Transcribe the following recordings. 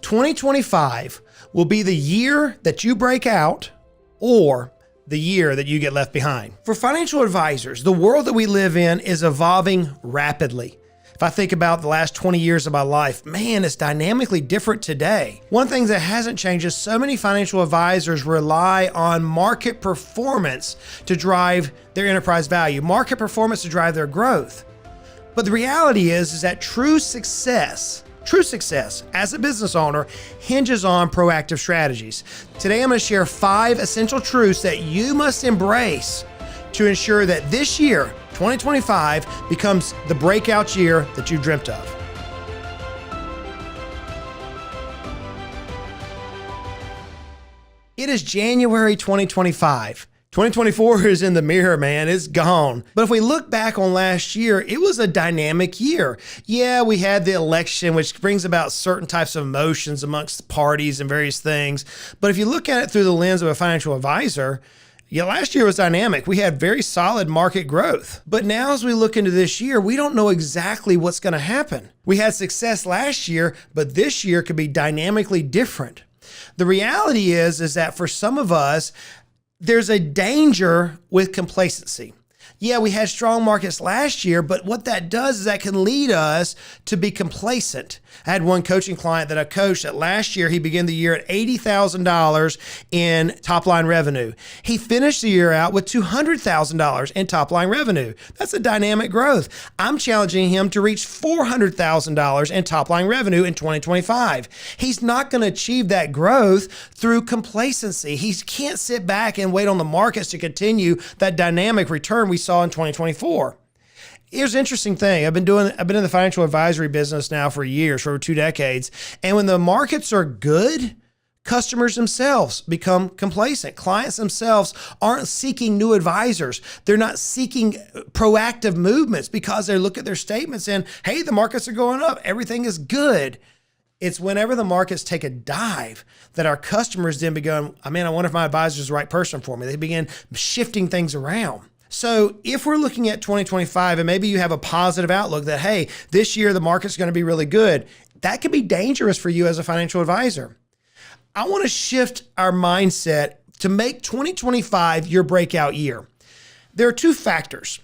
2025 will be the year that you break out or the year that you get left behind. For financial advisors, the world that we live in is evolving rapidly. If I think about the last 20 years of my life, man, it's dynamically different today. One thing that hasn't changed is so many financial advisors rely on market performance to drive their enterprise value, market performance to drive their growth. But the reality is that true success as a business owner hinges on proactive strategies. Today, I'm going to share 5 essential truths that you must embrace to ensure that this year, 2025, becomes the breakout year that you dreamt of. It is January 2025. 2024 is in the mirror, man. It's gone. But if we look back on last year, it was a dynamic year. Yeah, we had the election, which brings about certain types of emotions amongst parties and various things. But if you look at it through the lens of a financial advisor, yeah, last year was dynamic. We had very solid market growth. But now as we look into this year, we don't know exactly what's going to happen. We had success last year, but this year could be dynamically different. The reality is that for some of us, there's a danger with complacency. Yeah, we had strong markets last year, but what that does is that can lead us to be complacent. I had one coaching client that I coached that last year, he began the year at $80,000 in top line revenue. He finished the year out with $200,000 in top line revenue. That's a dynamic growth. I'm challenging him to reach $400,000 in top line revenue in 2025. He's not going to achieve that growth through complacency. He can't sit back and wait on the markets to continue that dynamic return we saw in 2024. Here's an interesting thing. I've been in the financial advisory business now for years, for over 2 decades. And when the markets are good, customers themselves become complacent. Clients themselves aren't seeking new advisors. They're not seeking proactive movements because they look at their statements and, hey, the markets are going up. Everything is good. It's whenever the markets take a dive that our customers then begin, I wonder if my advisor is the right person for me. They begin shifting things around. So if we're looking at 2025 and maybe you have a positive outlook that, hey, this year the market's going to be really good, that could be dangerous for you as a financial advisor. I want to shift our mindset to make 2025 your breakout year. There are 2 factors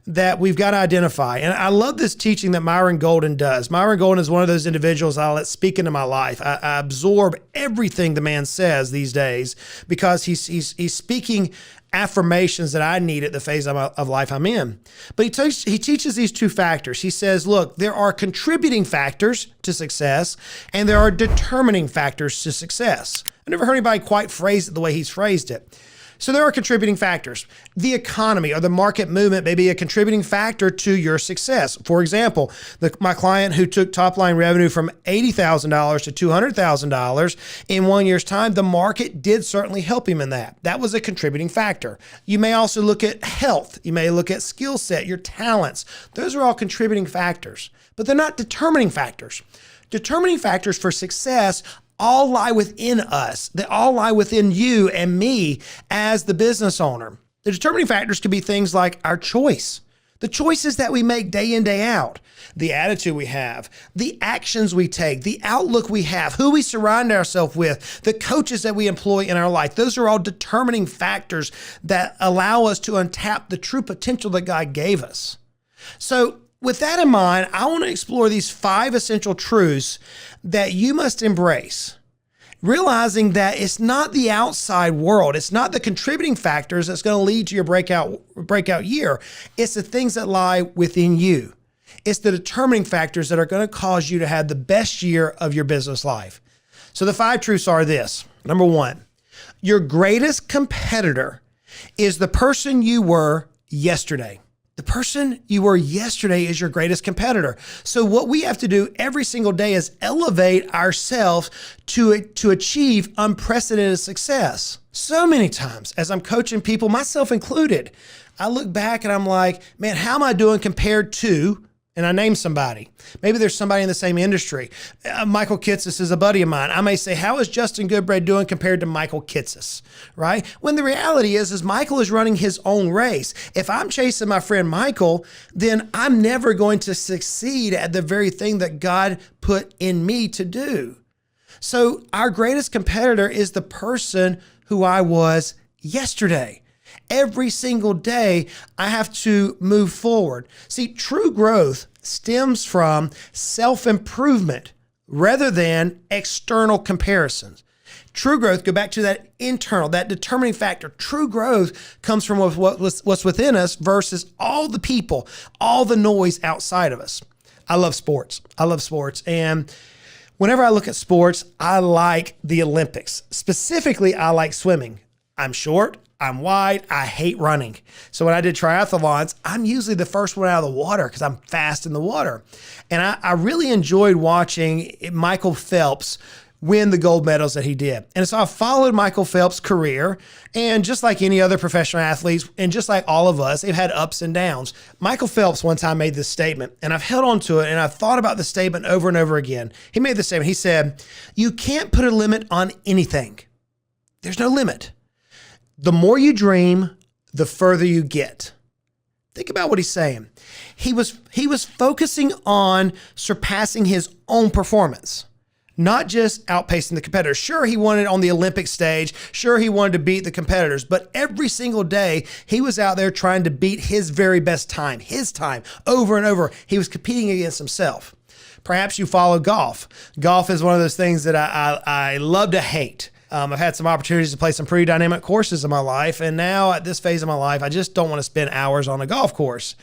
that we've got to identify. And I love this teaching that Myron Golden does. Myron Golden is one of those individuals I let speak into my life. I absorb everything the man says these days because he's speaking affirmations that I need at the phase of life I'm in. But he teaches these 2 factors. He says, look, there are contributing factors to success and there are determining factors to success. I never heard anybody quite phrase it the way he's phrased it. So there are contributing factors. The economy or the market movement may be a contributing factor to your success. For example, my client who took top line revenue from $80,000 to $200,000 in 1 year's time, the market did certainly help him in that. That was a contributing factor. You may also look at health. You may look at skill set, your talents. Those are all contributing factors, but they're not determining factors. Determining factors for success all lie within us. They all lie within you and me as the business owner. The determining factors could be things like our choice, the choices that we make day in, day out, the attitude we have, the actions we take, the outlook we have, who we surround ourselves with, the coaches that we employ in our life. Those are all determining factors that allow us to untap the true potential that God gave us. So with that in mind, I want to explore these 5 essential truths that you must embrace, realizing that it's not the outside world. It's not the contributing factors that's going to lead to your breakout year. It's the things that lie within you. It's the determining factors that are going to cause you to have the best year of your business life. So the 5 truths are this. Number 1, your greatest competitor is the person you were yesterday. The person you were yesterday is your greatest competitor. So what we have to do every single day is elevate ourselves to achieve unprecedented success. So many times as I'm coaching people, myself included, I look back and I'm like, man, how am I doing compared to, and I name somebody. Maybe there's somebody in the same industry. Michael Kitces is a buddy of mine. I may say, how is Justin Goodbread doing compared to Michael Kitces, right? When the reality is Michael is running his own race. If I'm chasing my friend Michael, then I'm never going to succeed at the very thing that God put in me to do. So our greatest competitor is the person who I was yesterday. Every single day, I have to move forward. See, true growth stems from self-improvement rather than external comparisons. True growth, go back to that internal, that determining factor. True growth comes from what's within us versus all the people, all the noise outside of us. I love sports. And whenever I look at sports, I like the Olympics. Specifically, I like swimming. I'm short, I'm wide, I hate running. So when I did triathlons, I'm usually the first one out of the water because I'm fast in the water. And I really enjoyed watching Michael Phelps win the gold medals that he did. And so I followed Michael Phelps' career, and just like any other professional athletes, and just like all of us, they've had ups and downs. Michael Phelps one time made this statement, and I've held on to it, and I've thought about the statement over and over again. He made this statement. He said, "You can't put a limit on anything. There's no limit. The more you dream, the further you get." Think about what he's saying. He was focusing on surpassing his own performance, not just outpacing the competitors. Sure, he wanted on the Olympic stage. Sure, he wanted to beat the competitors. But every single day, he was out there trying to beat his very best time, his time, over and over. He was competing against himself. Perhaps you follow golf. Golf is one of those things that I love to hate. I've had some opportunities to play some pretty dynamic courses in my life. And now at this phase of my life, I just don't want to spend hours on a golf course.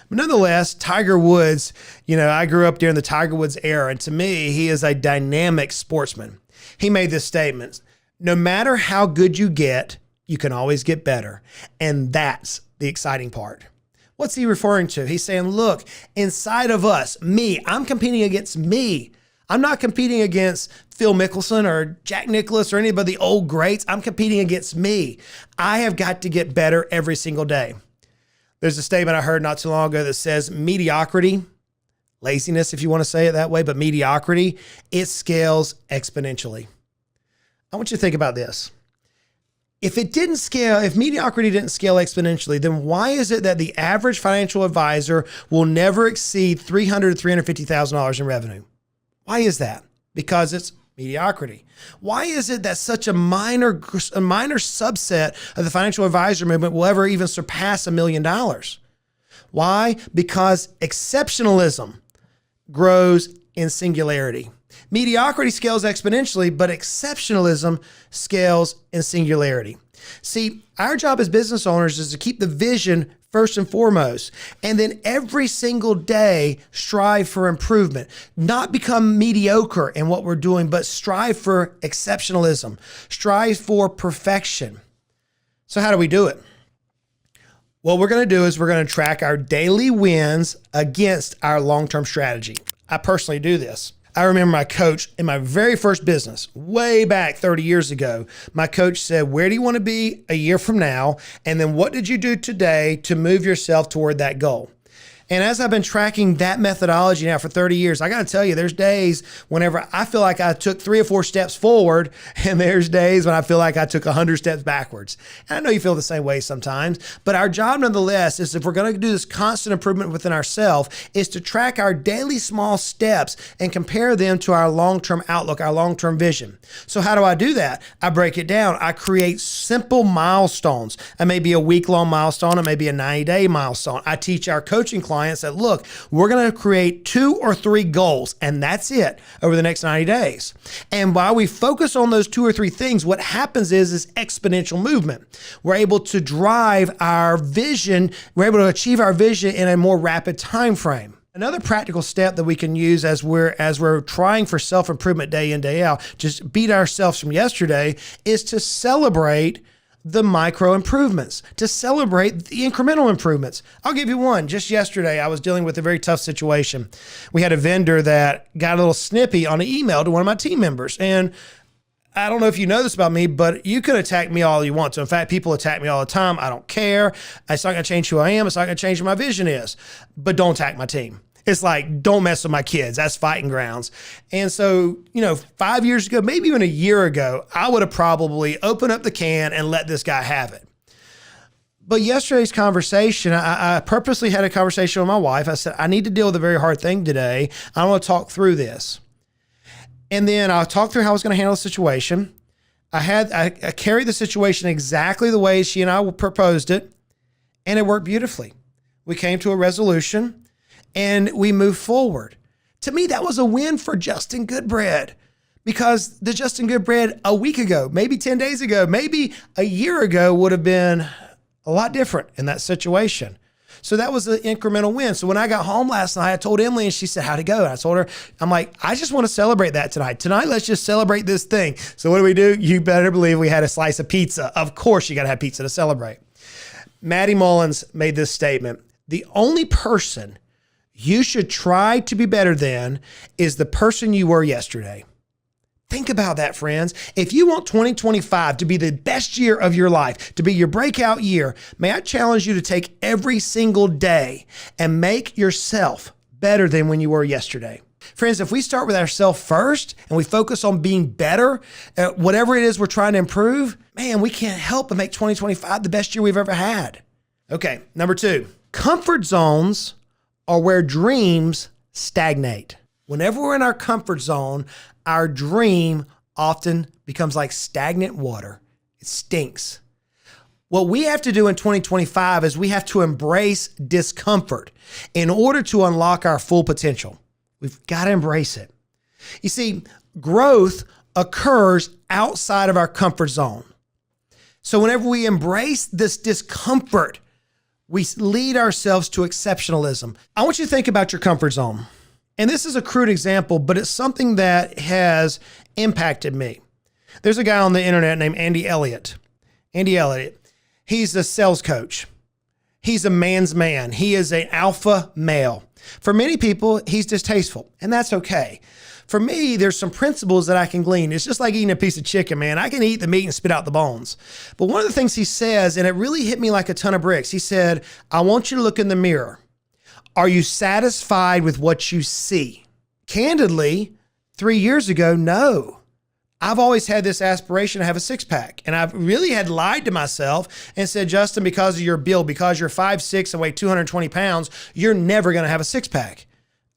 But nonetheless, Tiger Woods, I grew up during the Tiger Woods era. And to me, he is a dynamic sportsman. He made this statement: no matter how good you get, you can always get better. And that's the exciting part. What's he referring to? He's saying, look, inside of us, me, I'm competing against me. I'm not competing against Phil Mickelson or Jack Nicklaus or any of the old greats. I'm competing against me. I have got to get better every single day. There's a statement I heard not too long ago that says mediocrity, laziness if you want to say it that way, but mediocrity, it scales exponentially. I want you to think about this. If mediocrity didn't scale exponentially, then why is it that the average financial advisor will never exceed $300,000 to $350,000 in revenue? Why is that? Because it's mediocrity. Why is it that such a minor subset of the financial advisor movement will ever even surpass $1 million? Why? Because exceptionalism grows in singularity. Mediocrity scales exponentially, but exceptionalism scales in singularity. See, our job as business owners is to keep the vision first and foremost, and then every single day strive for improvement. Not become mediocre in what we're doing, but strive for exceptionalism. Strive for perfection. So how do we do it? What we're going to do is we're going to track our daily wins against our long-term strategy. I personally do this. I remember my coach in my very first business, way back 30 years ago, my coach said, where do you want to be a year from now? And then what did you do today to move yourself toward that goal? And as I've been tracking that methodology now for 30 years, I got to tell you, there's days whenever I feel like I took 3 or 4 steps forward, and there's days when I feel like I took 100 steps backwards. And I know you feel the same way sometimes, but our job nonetheless is, if we're going to do this constant improvement within ourselves, is to track our daily small steps and compare them to our long-term outlook, our long-term vision. So how do I do that? I break it down. I create simple milestones. It may be a week-long milestone. It may be a 90-day milestone. I teach our coaching clients that, look, we're going to create 2 or 3 goals, and that's it over the next 90 days. And while we focus on those 2 or 3 things, what happens is exponential movement. We're able to drive our vision. We're able to achieve our vision in a more rapid time frame. Another practical step that we can use as we're trying for self-improvement day in, day out, just beat ourselves from yesterday, is to celebrate the micro improvements, to celebrate the incremental improvements. I'll give you one. Just yesterday, I was dealing with a very tough situation. We had a vendor that got a little snippy on an email to one of my team members. And I don't know if you know this about me, but you can attack me all you want to. In fact, people attack me all the time. I don't care. It's not going to change who I am. It's not going to change what my vision is. But don't attack my team. It's like, don't mess with my kids. That's fighting grounds. And so, 5 years ago, maybe even a year ago, I would have probably opened up the can and let this guy have it. But yesterday's conversation, I purposely had a conversation with my wife. I said, I need to deal with a very hard thing today. I want to talk through this. And then I talked through how I was going to handle the situation. I carried the situation exactly the way she and I proposed it, and it worked beautifully. We came to a resolution and we moved forward. To me, that was a win for Justin Goodbread, because the Justin Goodbread a week ago, maybe 10 days ago, maybe a year ago would have been a lot different in that situation. So that was an incremental win. So when I got home last night, I told Emily and she said, how'd it go? And I told her, I'm like, I just want to celebrate that tonight. Tonight, let's just celebrate this thing. So what do? You better believe we had a slice of pizza. Of course, you got to have pizza to celebrate. Maddie Mullins made this statement: the only person you should try to be better than is the person you were yesterday. Think about that, friends. If you want 2025 to be the best year of your life, to be your breakout year, may I challenge you to take every single day and make yourself better than when you were yesterday. Friends, if we start with ourselves first and we focus on being better at whatever it is we're trying to improve, man, we can't help but make 2025 the best year we've ever had. Okay, number 2, comfort zones are where dreams stagnate. Whenever we're in our comfort zone, our dream often becomes like stagnant water. It stinks. What we have to do in 2025 is we have to embrace discomfort in order to unlock our full potential. We've got to embrace it. You see, growth occurs outside of our comfort zone. So whenever we embrace this discomfort, we lead ourselves to exceptionalism. I want you to think about your comfort zone. And this is a crude example, but it's something that has impacted me. There's a guy on the internet named Andy Elliott. Andy Elliott, he's a sales coach. He's a man's man. He is an alpha male. For many people, he's distasteful, and that's okay. For me, there's some principles that I can glean. It's just like eating a piece of chicken, man. I can eat the meat and spit out the bones. But one of the things he says, and it really hit me like a ton of bricks, he said, I want you to look in the mirror. Are you satisfied with what you see? Candidly, 3 years ago, no. I've always had this aspiration to have a six-pack. And I've really had lied to myself and said, Justin, because of your build, because you're 5'6" and weigh 220 pounds, you're never going to have a six-pack.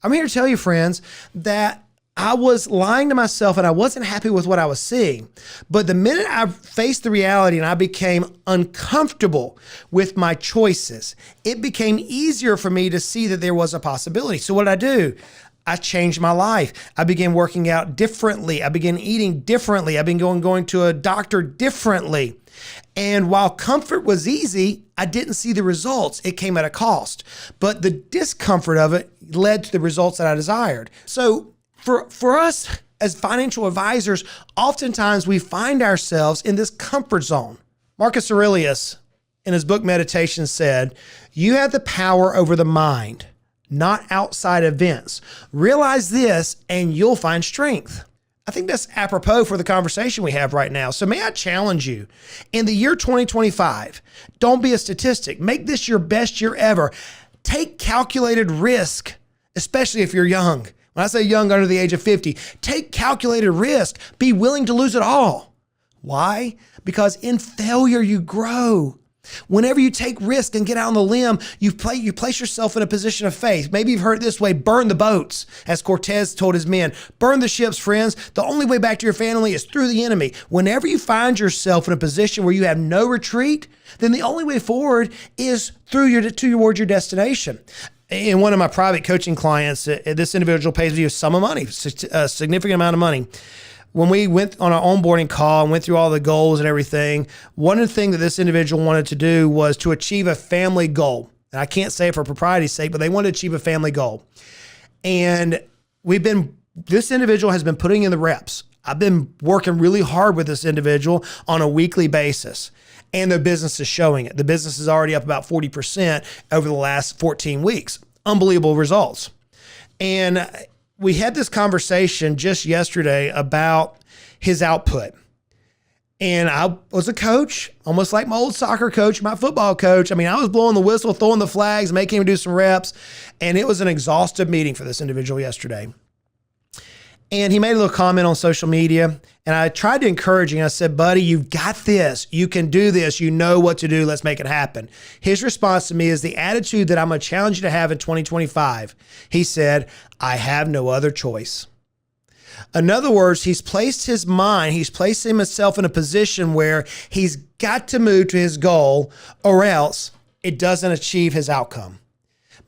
I'm here to tell you, friends, that I was lying to myself and I wasn't happy with what I was seeing. But the minute I faced the reality and I became uncomfortable with my choices, it became easier for me to see that there was a possibility. So what did I do? I changed my life. I began working out differently. I began eating differently. I've been going to a doctor differently. And while comfort was easy, I didn't see the results. It came at a cost. But the discomfort of it led to the results that I desired. So for us as financial advisors, oftentimes we find ourselves in this comfort zone. Marcus Aurelius, in his book Meditation, said, you have the power over the mind, not outside events. Realize this and you'll find strength. I think that's apropos for the conversation we have right now. So may I challenge you, in the year 2025, don't be a statistic. Make this your best year ever. Take calculated risk, especially if you're young. When I say young, under the age of 50, take calculated risk. Be willing to lose it all. Why? Because in failure, you grow. Whenever you take risk and get out on the limb, you place yourself in a position of faith. Maybe you've heard it this way: burn the boats, as Cortez told his men. Burn the ships, friends. The only way back to your family is through the enemy. Whenever you find yourself in a position where you have no retreat, then the only way forward is towards your destination. In one of my private coaching clients, this individual pays me a sum of money, a significant amount of money. When we went on our onboarding call and went through all the goals and everything, one of the things that this individual wanted to do was to achieve a family goal. And I can't say it for propriety's sake, but they wanted to achieve a family goal. And this individual has been putting in the reps. I've been working really hard with this individual on a weekly basis. And their business is showing it. The business is already up about 40% over the last 14 weeks. Unbelievable results. And we had this conversation just yesterday about his output. And I was a coach, almost like my old soccer coach, my football coach. I mean, I was blowing the whistle, throwing the flags, making him do some reps. And it was an exhaustive meeting for this individual yesterday. And he made a little comment on social media, and I tried to encourage him. I said, buddy, you've got this. You can do this. You know what to do. Let's make it happen. His response to me is the attitude that I'm going to challenge you to have in 2025. He said, I have no other choice. In other words, he's placed himself in a position where he's got to move to his goal or else it doesn't achieve his outcome.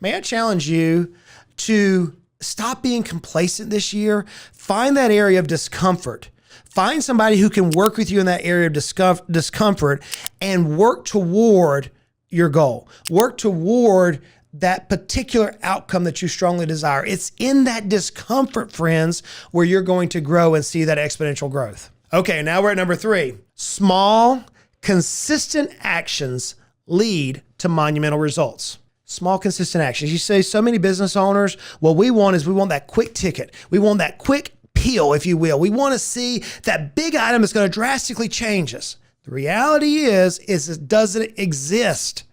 May I challenge you to stop being complacent this year? Find that area of discomfort. Find somebody who can work with you in that area of discomfort and work toward your goal. Work toward that particular outcome that you strongly desire. It's in that discomfort, friends, where you're going to grow and see that exponential growth. Okay, now we're at number 3. Small, consistent actions lead to monumental results. Small, consistent actions. You say so many business owners, what we want that quick ticket. We want that quick peel, if you will. We want to see that big item that's going to drastically change us. The reality is it doesn't exist.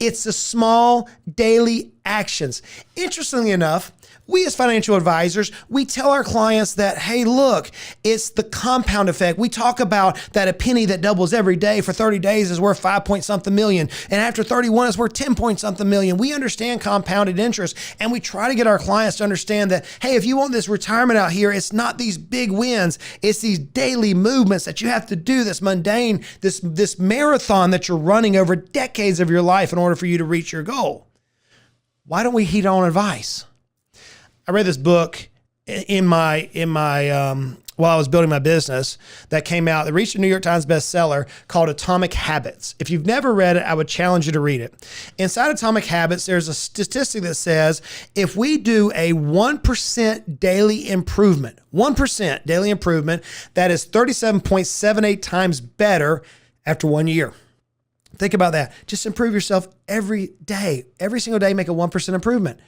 It's the small daily actions. Interestingly enough, we as financial advisors, we tell our clients that, hey, look, it's the compound effect. We talk about that a penny that doubles every day for 30 days is worth 5-point-something million. And after 31, it's worth 10-point-something million. We understand compounded interest. And we try to get our clients to understand that, hey, if you want this retirement out here, it's not these big wins. It's these daily movements that you have to do, this mundane, this marathon that you're running over decades of your life in order for you to reach your goal. Why don't we heed on advice? I read this book while I was building my business that came out, that reached a New York Times bestseller called Atomic Habits. If you've never read it, I would challenge you to read it. Inside Atomic Habits, there's a statistic that says if we do a 1% daily improvement, 1% daily improvement, that is 37.78 times better after 1 year. Think about that. Just improve yourself every day. Every single day, make a 1% improvement.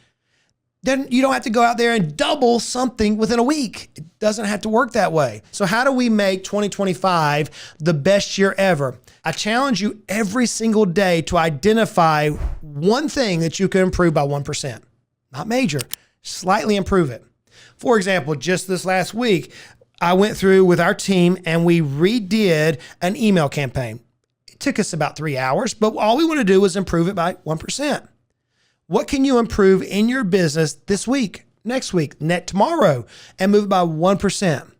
Then you don't have to go out there and double something within a week. It doesn't have to work that way. So how do we make 2025 the best year ever? I challenge you every single day to identify one thing that you can improve by 1%. Not major, slightly improve it. For example, just this last week, I went through with our team and we redid an email campaign. It took us about 3 hours, but all we want to do was improve it by 1%. What can you improve in your business this week, next week, tomorrow, and move it by 1%?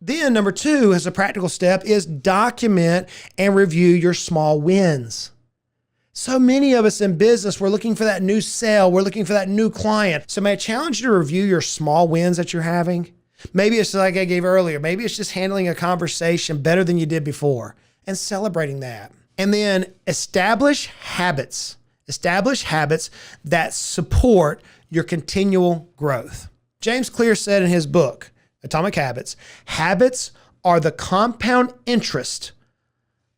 Then number 2, as a practical step, is document and review your small wins. So many of us in business, we're looking for that new sale. We're looking for that new client. So may I challenge you to review your small wins that you're having? Maybe it's like I gave earlier. Maybe it's just handling a conversation better than you did before and celebrating that. And then establish habits. Establish habits that support your continual growth. James Clear said in his book, Atomic Habits, habits are the compound interest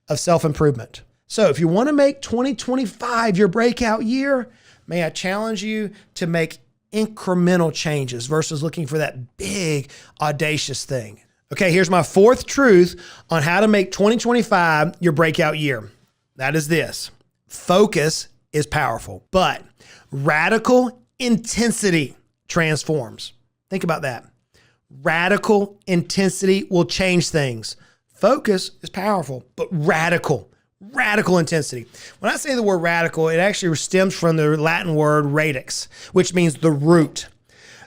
of self-improvement. So if you want to make 2025 your breakout year, may I challenge you to make incremental changes versus looking for that big, audacious thing. Okay, here's my 4th truth on how to make 2025 your breakout year. That is this: focus is powerful, but radical intensity transforms. Think about that. Radical intensity will change things. Focus is powerful, but radical intensity. When I say the word radical, it actually stems from the Latin word radix, which means the root.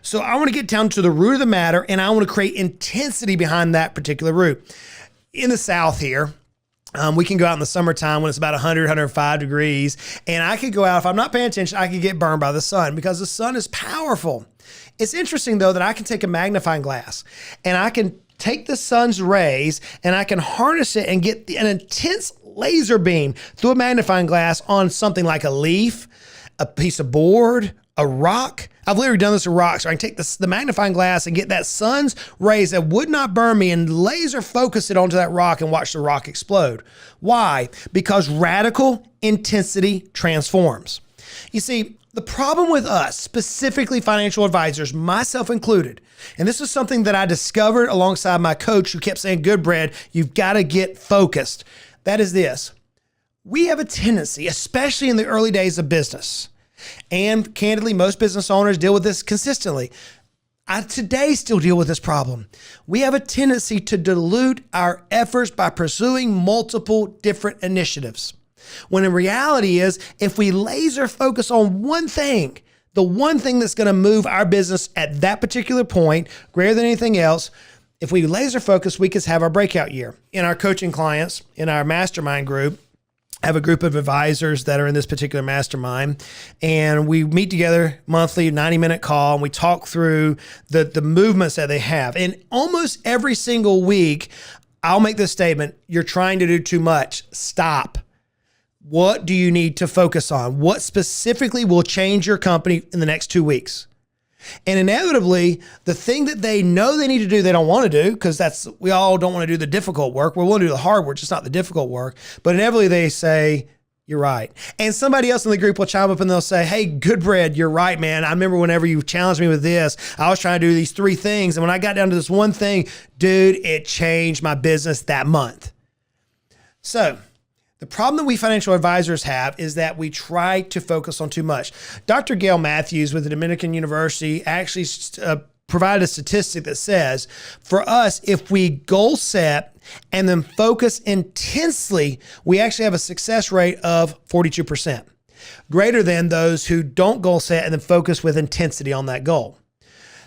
So I want to get down to the root of the matter, and I want to create intensity behind that particular root. In the South here, we can go out in the summertime when it's about 100, 105 degrees, and I could go out, if I'm not paying attention, I could get burned by the sun because the sun is powerful. It's interesting, though, that I can take a magnifying glass and I can take the sun's rays and I can harness it and get an intense laser beam through a magnifying glass on something like a leaf, a piece of board, a rock. I've literally done this with rocks. So I can take the magnifying glass and get that sun's rays that would not burn me and laser focus it onto that rock and watch the rock explode. Why? Because radical intensity transforms. You see, the problem with us, specifically financial advisors, myself included, and this is something that I discovered alongside my coach who kept saying, good, Brad, you've got to get focused. That is this. We have a tendency, especially in the early days of business, and candidly, most business owners deal with this consistently. I today still deal with this problem. We have a tendency to dilute our efforts by pursuing multiple different initiatives. When in reality is, if we laser focus on one thing, The one thing that's going to move our business at that particular point, greater than anything else, if we laser focus, we can have our breakout year. In our coaching clients, in our mastermind group, I have a group of advisors that are in this particular mastermind, and we meet together monthly, 90-minute call, and we talk through the movements that they have. And almost every single week, I'll make this statement: you're trying to do too much. Stop. What do you need to focus on? What specifically will change your company in the next 2 weeks? And inevitably, the thing that they know they need to do, they don't want to do, because we all don't want to do the difficult work. We want to do the hard work, just not the difficult work. But inevitably they say, you're right. And somebody else in the group will chime up and they'll say, hey, Goodbread, you're right, man. I remember whenever you challenged me with this, I was trying to do these 3 things. And when I got down to this one thing, dude, it changed my business that month. So the problem that we financial advisors have is that we try to focus on too much. Dr. Gail Matthews with the Dominican University actually provided a statistic that says, for us, if we goal set and then focus intensely, we actually have a success rate of 42%, greater than those who don't goal set and then focus with intensity on that goal.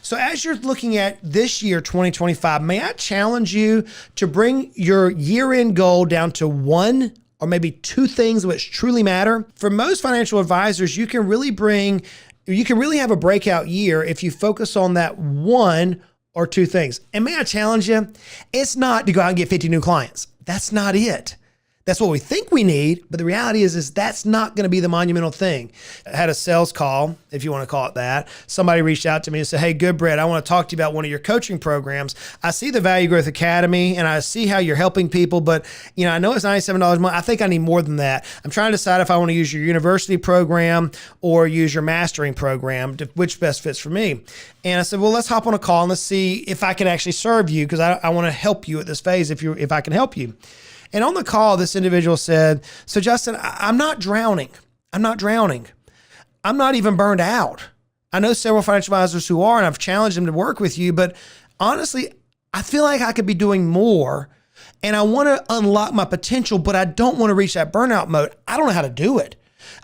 So as you're looking at this year, 2025, may I challenge you to bring your year-end goal down to 1 or maybe 2 things which truly matter. For most financial advisors, you can really have a breakout year if you focus on that 1 or 2 things. And may I challenge you, it's not to go out and get 50 new clients. That's not it. That's what we think we need, but the reality is that's not going to be the monumental thing. I had a sales call, if you want to call it that. Somebody reached out to me and said, hey, Goodbread, I want to talk to you about one of your coaching programs. I see the Value Growth Academy and I see how you're helping people, but I know it's $97 a month. I think I need more than that. I'm trying to decide if I want to use your university program or use your mastering program, which best fits for me. And I said, well, let's hop on a call and let's see if I can actually serve you, because I want to help you at this phase if I can help you. And on the call, this individual said, so Justin, I'm not drowning. I'm not even burned out. I know several financial advisors who are, and I've challenged them to work with you, but honestly, I feel like I could be doing more and I want to unlock my potential, but I don't want to reach that burnout mode. I don't know how to do it.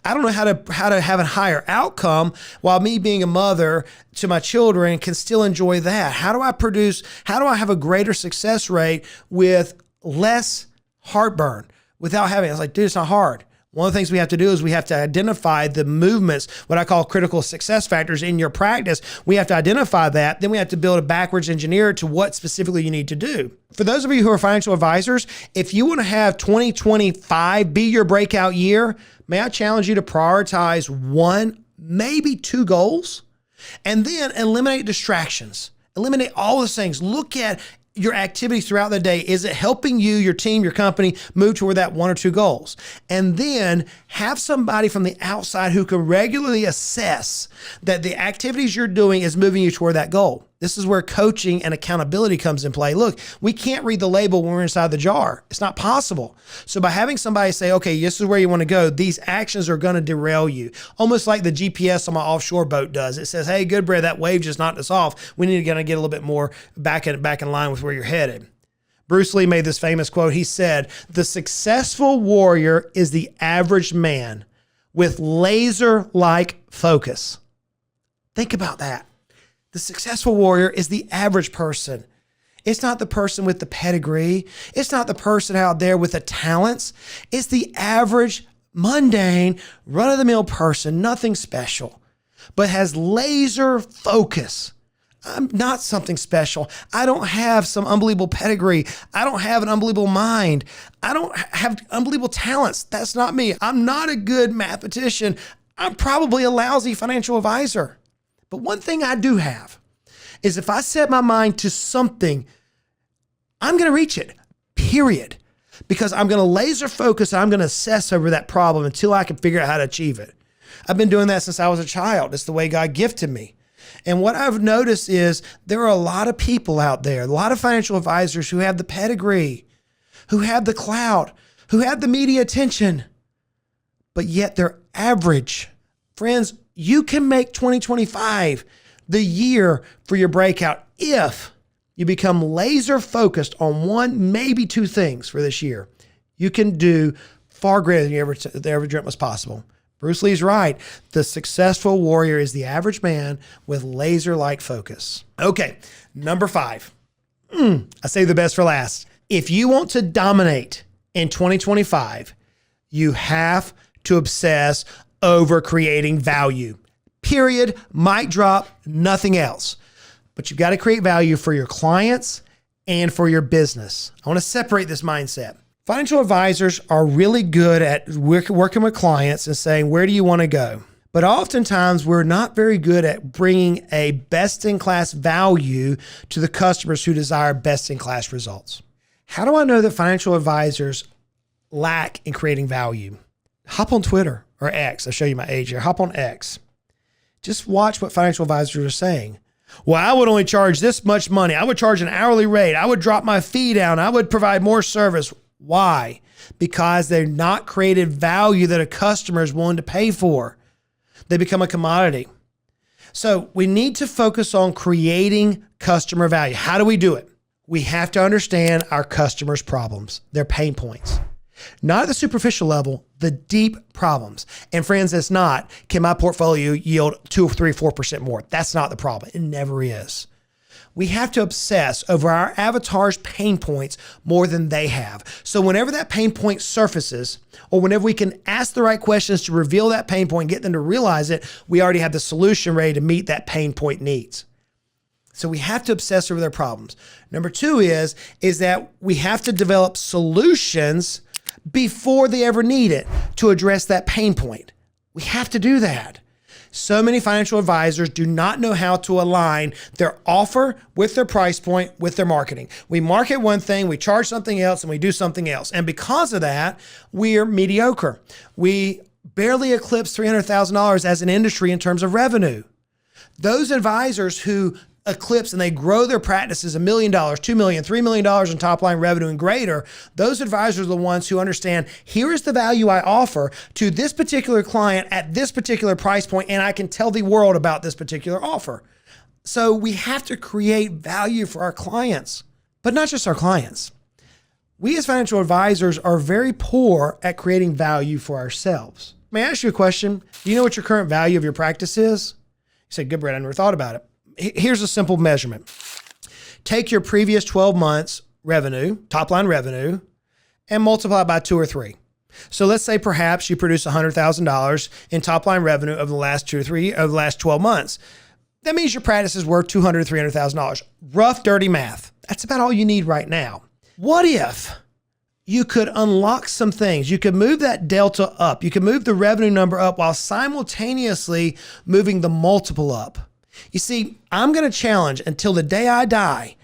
I don't know how to have a higher outcome while me being a mother to my children can still enjoy that. How do I have a greater success rate with less heartburn without having, I was like, dude, it's not hard. One of the things we have to do is we have to identify the movements, what I call critical success factors in your practice. We have to identify that. Then we have to build a backwards engineer to what specifically you need to do. For those of you who are financial advisors, if you want to have 2025 be your breakout year, may I challenge you to prioritize 1, maybe 2 goals, and then eliminate distractions. Eliminate all those things. Look at your activities throughout the day. Is it helping you, your team, your company move toward that 1 or 2 goals? And then have somebody from the outside who can regularly assess that the activities you're doing is moving you toward that goal. This is where coaching and accountability comes in play. Look, we can't read the label when we're inside the jar. It's not possible. So by having somebody say, okay, this is where you want to go, these actions are going to derail you. Almost like the GPS on my offshore boat does. It says, hey, Goodbread, that wave just knocked us off. We need to get a little bit more back in line with where you're headed. Bruce Lee made this famous quote. He said, the successful warrior is the average man with laser-like focus. Think about that. The successful warrior is the average person. It's not the person with the pedigree. It's not the person out there with the talents. It's the average, mundane, run-of-the-mill person, nothing special, but has laser focus. I'm not something special. I don't have some unbelievable pedigree. I don't have an unbelievable mind. I don't have unbelievable talents. That's not me. I'm not a good mathematician. I'm probably a lousy financial advisor. But one thing I do have is if I set my mind to something, I'm going to reach it, period. Because I'm going to laser focus. I'm going to obsess over that problem until I can figure out how to achieve it. I've been doing that since I was a child. It's the way God gifted me. And what I've noticed is there are a lot of people out there, a lot of financial advisors who have the pedigree, who have the clout, who have the media attention, but yet they're average. Friends, you can make 2025 the year for your breakout if you become laser focused on 1, maybe 2 things for this year. You can do far greater than you ever dreamt was possible. Bruce Lee's right. The successful warrior is the average man with laser-like focus. Okay, number 5. I say the best for last. If you want to dominate in 2025, you have to obsess over creating value. Period. Mic drop, nothing else. But you've got to create value for your clients and for your business. I want to separate this mindset. Financial advisors are really good at working with clients and saying, where do you want to go? But oftentimes we're not very good at bringing a best-in-class value to the customers who desire best-in-class results. How do I know that financial advisors lack in creating value? Hop on Twitter or X. I'll show you my age here. Hop on X. Just watch what financial advisors are saying. Well, I would only charge this much money. I would charge an hourly rate. I would drop my fee down. I would provide more service. Why? Because they're not created value that a customer is willing to pay for. They become a commodity. So we need to focus on creating customer value. How do we do it? We have to understand our customers' problems, their pain points. Not at the superficial level, the deep problems. And friends, it's not, can my portfolio yield 2 or 3, 4% more? That's not the problem. It never is. We have to obsess over our avatar's pain points more than they have. So whenever that pain point surfaces, or whenever we can ask the right questions to reveal that pain point and get them to realize it, we already have the solution ready to meet that pain point needs. So we have to obsess over their problems. Number 2 is that we have to develop solutions before they ever need it to address that pain point. We have to do that. So many financial advisors do not know how to align their offer with their price point, with their marketing. We market one thing, we charge something else, and we do something else. And because of that, we're mediocre. We barely eclipse $300,000 as an industry in terms of revenue. Those advisors who eclipse and they grow their practices $1 million, $2 million, $3 million in top line revenue and greater, those advisors are the ones who understand, here is the value I offer to this particular client at this particular price point, and I can tell the world about this particular offer. So we have to create value for our clients, but not just our clients. We as financial advisors are very poor at creating value for ourselves. May I ask you a question? Do you know what your current value of your practice is? You say, good, Brett, I never thought about it. Here's a simple measurement. Take your previous 12 months revenue, top line revenue, and multiply by 2 or 3. So let's say perhaps you produce $100,000 in top line revenue over the last 12 months. That means your practice is worth $200,000 to $300,000. Rough, dirty math. That's about all you need right now. What if you could unlock some things? You could move that delta up. You could move the revenue number up while simultaneously moving the multiple up. You see, I'm going to challenge until the day I die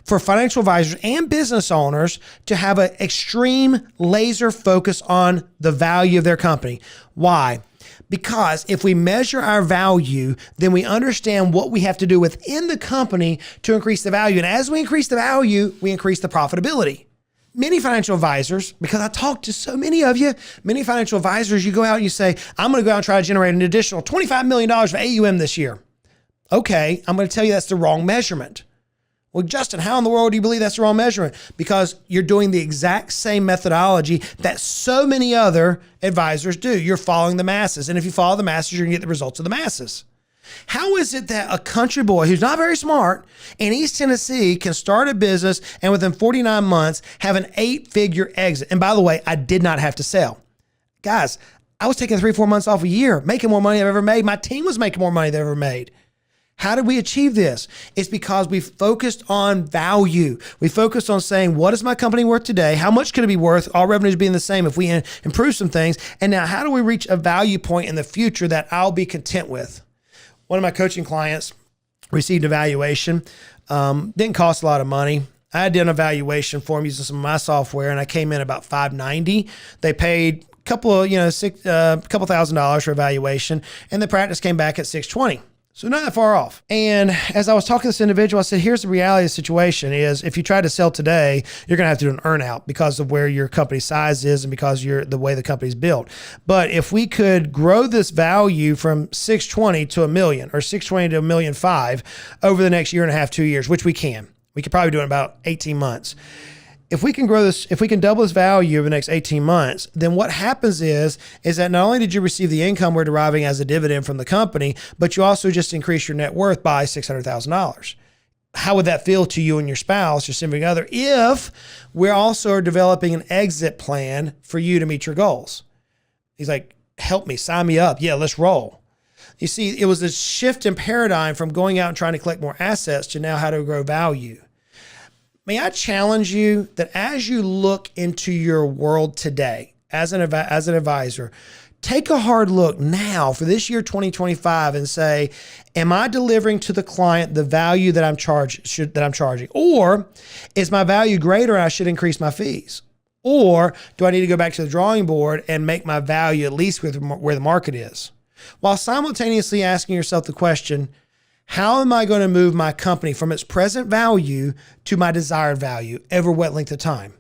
for financial advisors and business owners to have an extreme laser focus on the value of their company. Why? Because if we measure our value, then we understand what we have to do within the company to increase the value. And as we increase the value, we increase the profitability. Many financial advisors, because I talk to so many of you, many financial advisors, you go out and you say, I'm going to go out and try to generate an additional $25 million of AUM this year. Okay, I'm going to tell you that's the wrong measurement. Well, Justin, how in the world do you believe that's the wrong measurement? Because you're doing the exact same methodology that so many other advisors do. You're following the masses. And if you follow the masses, you're going to get the results of the masses. How is it that a country boy who's not very smart in East Tennessee can start a business and within 49 months have an 8-figure exit? And by the way, I did not have to sell. Guys, I was taking 3-4 months off a year, making more money than I've ever made. My team was making more money than I've ever made. How did we achieve this? It's because we focused on value. We focused on saying, what is my company worth today? How much could it be worth? All revenues being the same if we improve some things. And now how do we reach a value point in the future that I'll be content with? One of my coaching clients received a valuation. Didn't cost a lot of money. I did an evaluation for him using some of my software, and I came in about $590. They paid a couple $1,000 for evaluation, and the practice came back at $620. So not that far off. And as I was talking to this individual, I said, here's the reality of the situation is if you try to sell today, you're going to have to do an earn out because of where your company size is and because the way the company's built. But if we could grow this value from 620 to $1 million or 620 to $1.5 million over the next year and a half, 2 years, which we could probably do it in about 18 months. if we can grow this, if we can double this value over the next 18 months, then what happens is that not only did you receive the income we're deriving as a dividend from the company, but you also just increase your net worth by $600,000. How would that feel to you and your spouse, your significant other, if we're also developing an exit plan for you to meet your goals? He's like, help me, sign me up. Yeah, let's roll. You see, it was a shift in paradigm from going out and trying to collect more assets to now how to grow value. May I challenge you that as you look into your world today, as an advisor, take a hard look now for this year, 2025, and say, am I delivering to the client the value that I'm charging? Or is my value greater and I should increase my fees? Or do I need to go back to the drawing board and make my value at least where the market is? While simultaneously asking yourself the question, how am I going to move my company from its present value to my desired value over what length of time?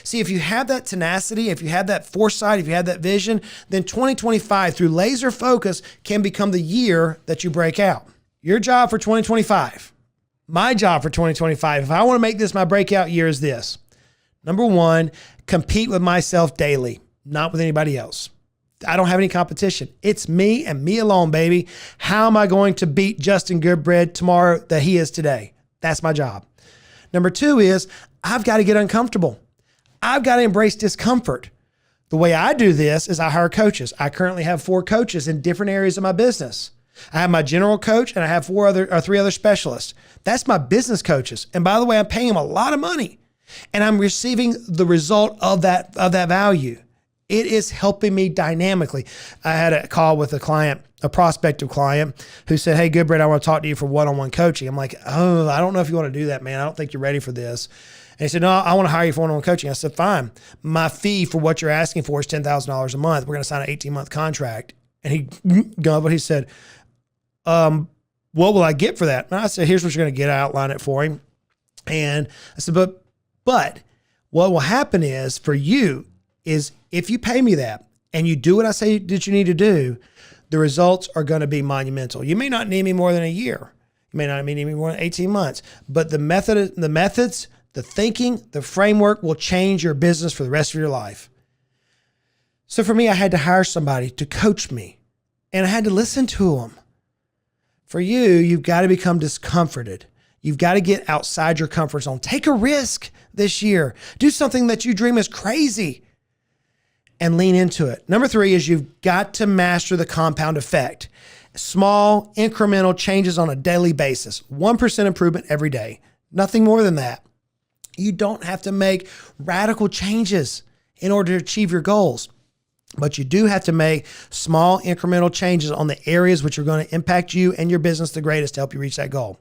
See, if you have that tenacity, if you have that foresight, if you have that vision, then 2025 through laser focus can become the year that you break out. Your job for 2025, my job for 2025, if I want to make this my breakout year, is this. Number one, compete with myself daily, not with anybody else. I don't have any competition. It's me and me alone, baby. How am I going to beat Justin Goodbread tomorrow that he is today? That's my job. Number two is I've got to get uncomfortable. I've got to embrace discomfort. The way I do this is I hire coaches. I currently have 4 coaches in different areas of my business. I have my general coach and I have 3 other specialists. That's my business coaches. And by the way, I'm paying them a lot of money and I'm receiving the result of that value. It is helping me dynamically. I had a call with a client, a prospective client who said, hey, Goodbread, I want to talk to you for one-on-one coaching. I'm like, oh, I don't know if you want to do that, man. I don't think you're ready for this. And he said, no, I want to hire you for one-on-one coaching. I said, fine. My fee for what you're asking for is $10,000 a month. We're going to sign an 18-month contract. And he said, what will I get for that? And I said, here's what you're going to get. I outline it for him. And I said, but what will happen is for you is if you pay me that and you do what I say that you need to do, the results are going to be monumental. You may not need me more than a year. You may not need me more than 18 months, but the methods, the thinking, the framework will change your business for the rest of your life. So for me, I had to hire somebody to coach me and I had to listen to them. For you, you've got to become discomforted. You've got to get outside your comfort zone. Take a risk this year. Do something that you dream is crazy and lean into it. Number 3 is you've got to master the compound effect. Small incremental changes on a daily basis. 1% improvement every day. Nothing more than that. You don't have to make radical changes in order to achieve your goals, but you do have to make small incremental changes on the areas which are going to impact you and your business the greatest to help you reach that goal.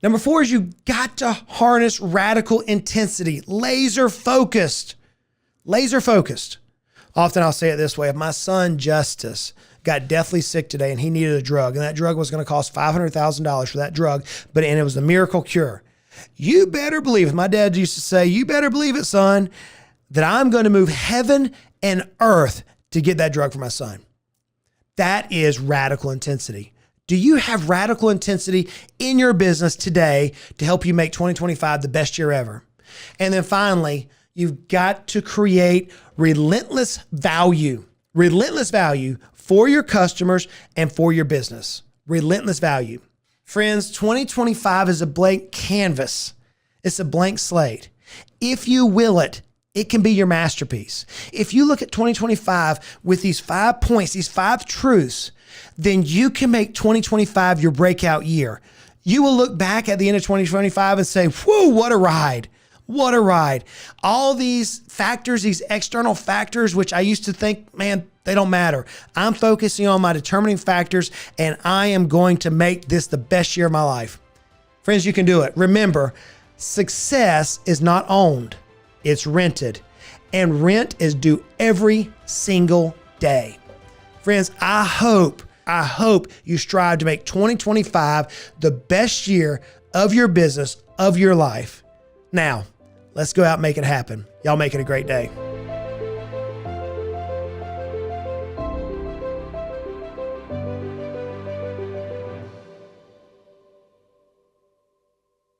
Number 4 is you've got to harness radical intensity, laser focused. Laser focused. Often I'll say it this way. If my son Justice got deathly sick today and he needed a drug and that drug was going to cost $500,000 for that drug, and it was a miracle cure. You better believe, my dad used to say, you better believe it, son, that I'm going to move heaven and earth to get that drug for my son. That is radical intensity. Do you have radical intensity in your business today to help you make 2025 the best year ever? And then finally, you've got to create relentless value for your customers and for your business. Relentless value. Friends, 2025 is a blank canvas. It's a blank slate. If you will it, it can be your masterpiece. If you look at 2025 with these 5 points, these 5 truths, then you can make 2025 your breakout year. You will look back at the end of 2025 and say, whoa, what a ride. What a ride. All these factors, these external factors, which I used to think, man, they don't matter. I'm focusing on my determining factors and I am going to make this the best year of my life. Friends, you can do it. Remember, success is not owned, it's rented. And rent is due every single day. Friends, I hope you strive to make 2025 the best year of your business, of your life. Now, let's go out and make it happen. Y'all make it a great day.